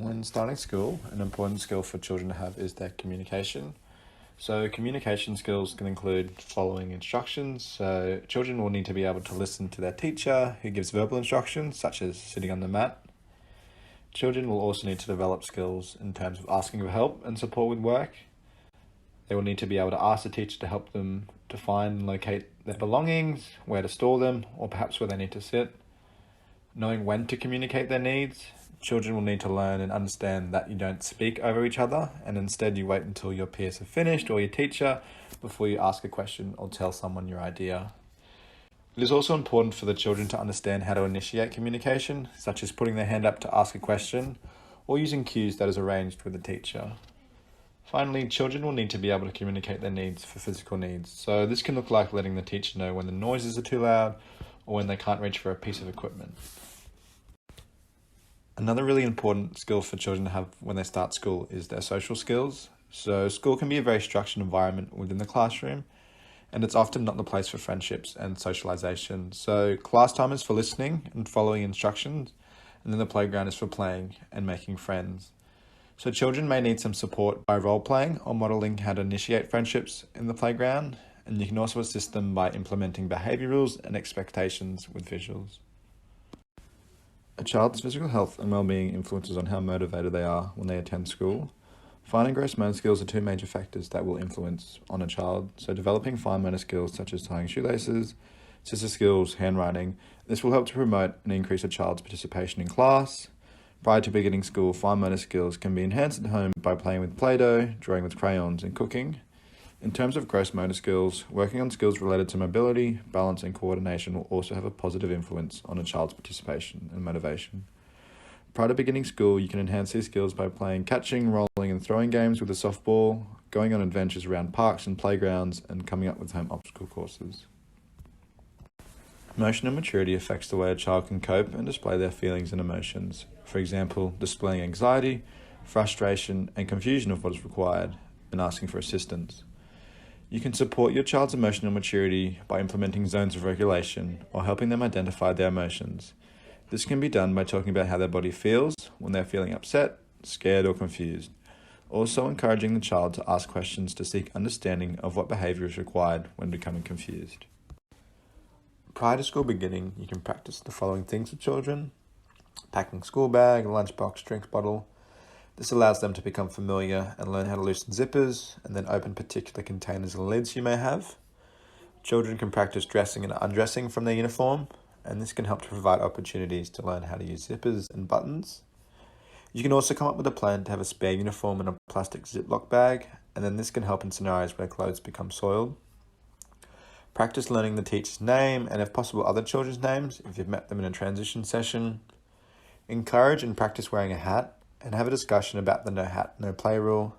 When starting school, an important skill for children to have is their communication. So communication skills can include following instructions. So children will need to be able to listen to their teacher who gives verbal instructions, such as sitting on the mat. Children will also need to develop skills in terms of asking for help and support with work. They will need to be able to ask the teacher to help them to find and locate their belongings, where to store them, or perhaps where they need to sit. Knowing when to communicate their needs. Children will need to learn and understand that you don't speak over each other, and instead you wait until your peers have finished or your teacher before you ask a question or tell someone your idea. It is also important for the children to understand how to initiate communication, such as putting their hand up to ask a question or using cues that is arranged with the teacher. Finally, children will need to be able to communicate their needs for physical needs. So this can look like letting the teacher know when the noises are too loud or when they can't reach for a piece of equipment. Another really important skill for children to have when they start school is their social skills. So school can be a very structured environment within the classroom, and it's often not the place for friendships and socialization. So class time is for listening and following instructions, and then the playground is for playing and making friends. So children may need some support by role-playing or modeling how to initiate friendships in the playground, and you can also assist them by implementing behavior rules and expectations with visuals. A child's physical health and well-being influences on how motivated they are when they attend school. Fine and gross motor skills are two major factors that will influence on a child. So developing fine motor skills such as tying shoelaces, scissor skills, handwriting, this will help to promote and increase a child's participation in class. Prior to beginning school, fine motor skills can be enhanced at home by playing with Play-Doh, drawing with crayons, and cooking. In terms of gross motor skills, working on skills related to mobility, balance, and coordination will also have a positive influence on a child's participation and motivation. Prior to beginning school, you can enhance these skills by playing catching, rolling, and throwing games with a softball, going on adventures around parks and playgrounds, and coming up with home obstacle courses. Emotional maturity affects the way a child can cope and display their feelings and emotions. For example, displaying anxiety, frustration, and confusion of what is required, and asking for assistance. You can support your child's emotional maturity by implementing zones of regulation or helping them identify their emotions. This can be done by talking about how their body feels when they're feeling upset, scared, or confused. Also encouraging the child to ask questions to seek understanding of what behavior is required when becoming confused. Prior to school beginning, you can practice the following things with children: packing school bag, lunchbox, drinks bottle. This allows them to become familiar and learn how to loosen zippers and then open particular containers and lids you may have. Children can practice dressing and undressing from their uniform, and this can help to provide opportunities to learn how to use zippers and buttons. You can also come up with a plan to have a spare uniform in a plastic Ziploc bag, and then this can help in scenarios where clothes become soiled. Practice learning the teacher's name and, if possible, other children's names if you've met them in a transition session. Encourage and practice wearing a hat, and have a discussion about the no hat, no play rule.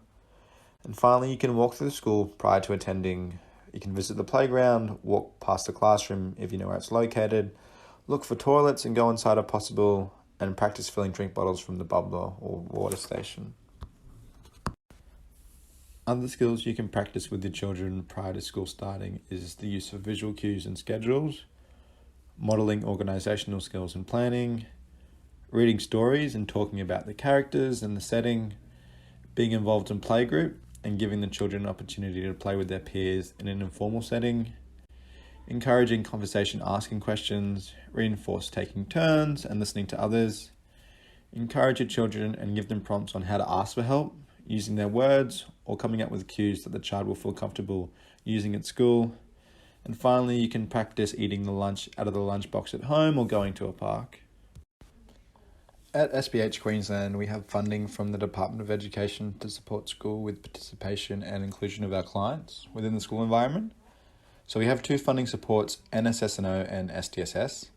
And finally, you can walk through the school prior to attending. You can visit the playground, walk past the classroom if you know where it's located, look for toilets and go inside if possible, and practice filling drink bottles from the bubbler or water station. Other skills you can practice with your children prior to school starting is the use of visual cues and schedules, modeling organizational skills and planning, reading stories and talking about the characters and the setting, being involved in playgroup and giving the children an opportunity to play with their peers in an informal setting, encouraging conversation, asking questions, reinforce taking turns and listening to others, encourage your children and give them prompts on how to ask for help, using their words or coming up with cues that the child will feel comfortable using at school. And finally, you can practice eating the lunch out of the lunchbox at home or going to a park. At SPH Queensland, we have funding from the Department of Education to support school with participation and inclusion of our clients within the school environment. So we have two funding supports, NSSNO and SDSS.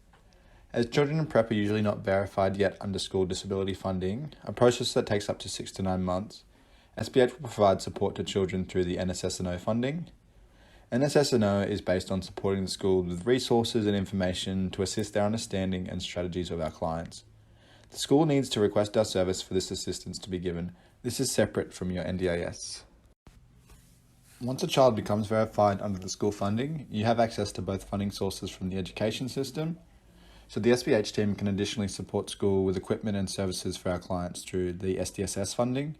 As children in prep are usually not verified yet under school disability funding, a process that takes up to 6 to 9 months, SPH will provide support to children through the NSSNO funding. NSSNO is based on supporting the school with resources and information to assist their understanding and strategies of our clients. The school needs to request our service for this assistance to be given. This is separate from your NDIS. Once a child becomes verified under the school funding, you have access to both funding sources from the education system. So the SPH team can additionally support school with equipment and services for our clients through the SDSS funding.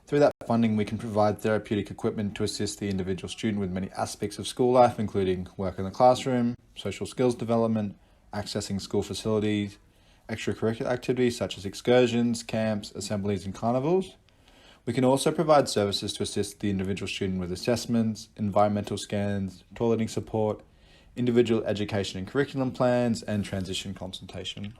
Through that funding, we can provide therapeutic equipment to assist the individual student with many aspects of school life, including work in the classroom, social skills development, accessing school facilities, extracurricular activities such as excursions, camps, assemblies, and carnivals. We can also provide services to assist the individual student with assessments, environmental scans, toileting support, individual education and curriculum plans, and transition consultation.